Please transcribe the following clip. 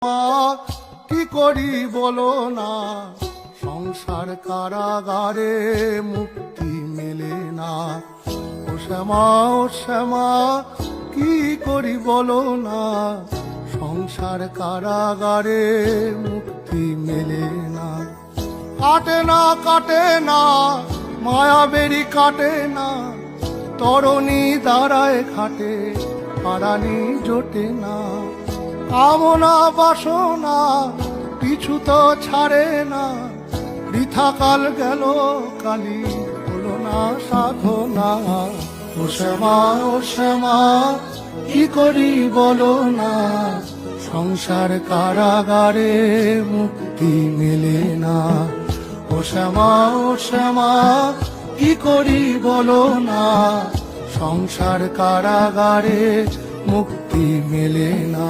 মা কি করি বলো না, সংসার কারাগারে মুক্তি মেলে না। ও শ্যামা কি করি বলো না, সংসার কারাগারে মুক্তি মেলে না। কাটে না মায়াবেরি কাটে না, তরণী দাঁড়ায় খাটে পারানি জোটে না। কামনা বাসনা পিছু তো ছাড়ে না, বৃথা কাল গেল কালি হলো না সাধনা। ও শ্যামা কি করি বলো না, সংসার কারাগারে মুক্তি মেলে না। ও শ্যামা কি করি বলো না, সংসার কারাগারে মুক্তি মেলে না।